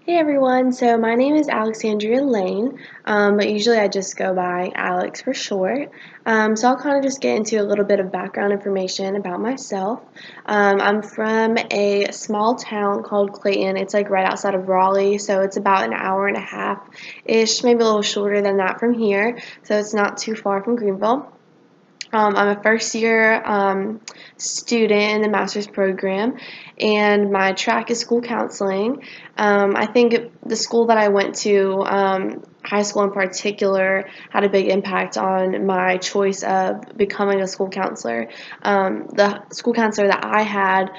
Hey everyone, so my name is Alexandria Lane, but usually I just go by Alex for short. So I'll kind of just get into a little bit of background information about myself. I'm from a small town called Clayton. It's like right outside of Raleigh, so it's about an hour and a half-ish, maybe a little shorter than that from here, so it's not too far from Greenville. I'm a first year student in the master's program, and my track is school counseling. I think the school that I went to, high school in particular, had a big impact on my choice of becoming a school counselor. The school counselor that I had,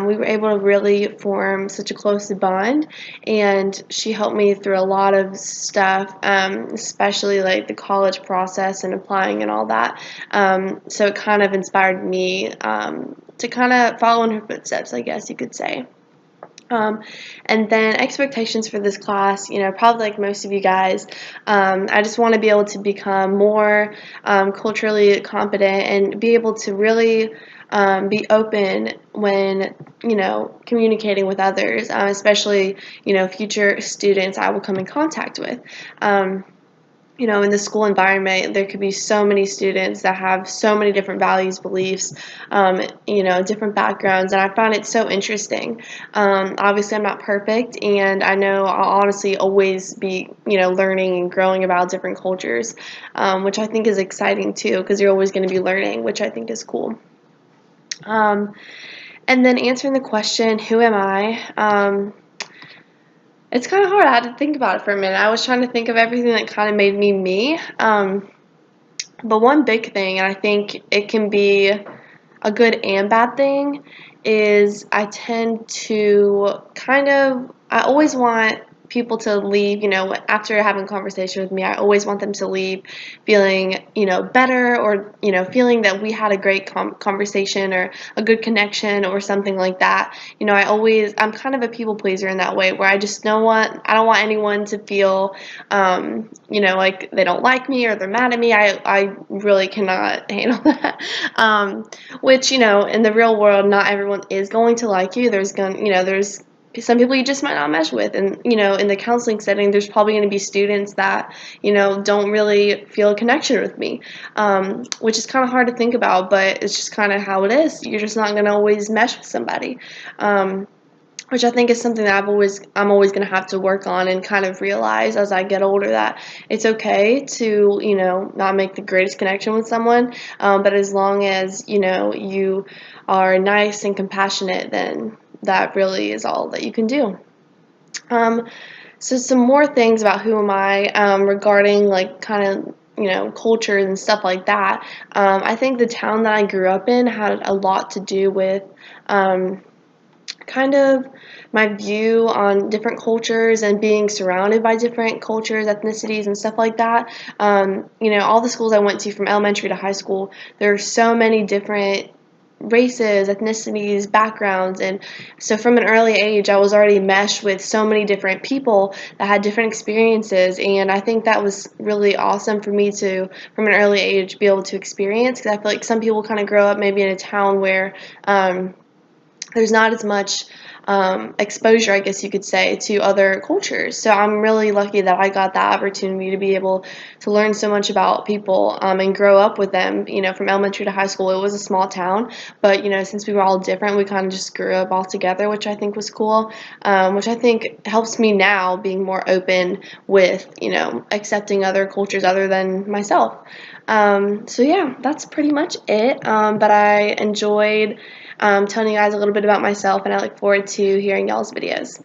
we were able to really form such a close bond, and she helped me through a lot of stuff, especially like the college process and applying and all that. So it kind of inspired me to kind of follow in her footsteps, I guess you could say. And then expectations for this class, probably like most of you guys, I just want to be able to become more culturally competent and be able to really be open when, communicating with others, especially, future students I will come in contact with. In the school environment, there could be so many students that have so many different values, beliefs, different backgrounds, and I find it so interesting. Obviously, I'm not perfect, and I know I'll honestly always be, learning and growing about different cultures, which I think is exciting too, because you're always going to be learning, which I think is cool. And then answering the question, who am I? It's kind of hard. I had to think about it for a minute. I was trying to think of everything that kind of made me me. But one big thing, and I think it can be a good and bad thing, is I tend to I always want people to leave, after having a conversation with me, I always want them to leave feeling, better, or, feeling that we had a great conversation or a good connection or something like that. I'm kind of a people pleaser in that way, where I don't want anyone to feel, like they don't like me or they're mad at me. I really cannot handle that. Which, in the real world, not everyone is going to like you. There's some people you just might not mesh with, and in the counseling setting, there's probably going to be students that don't really feel a connection with me, which is kind of hard to think about, but it's just kind of how it is. You're just not going to always mesh with somebody, which I think is something that I'm always going to have to work on and kind of realize as I get older, that it's okay to not make the greatest connection with someone, but as long as you are nice and compassionate, then that really is all that you can do. So some more things about who am I, regarding like kind of cultures and stuff like that. I think the town that I grew up in had a lot to do with kind of my view on different cultures and being surrounded by different cultures, ethnicities, and stuff like that. All the schools I went to from elementary to high school, there are so many different races, ethnicities, backgrounds, and so from an early age I was already meshed with so many different people that had different experiences, and I think that was really awesome for me to, from an early age, be able to experience, because I feel like some people kind of grow up maybe in a town where there's not as much exposure, I guess you could say, to other cultures. So I'm really lucky that I got that opportunity to be able to learn so much about people, and grow up with them. From elementary to high school, it was a small town, but since we were all different, we kind of just grew up all together, which I think was cool, which I think helps me now being more open with accepting other cultures other than myself. So yeah, that's pretty much it. But I enjoyed telling you guys a little bit about myself, and I look forward to hearing y'all's videos.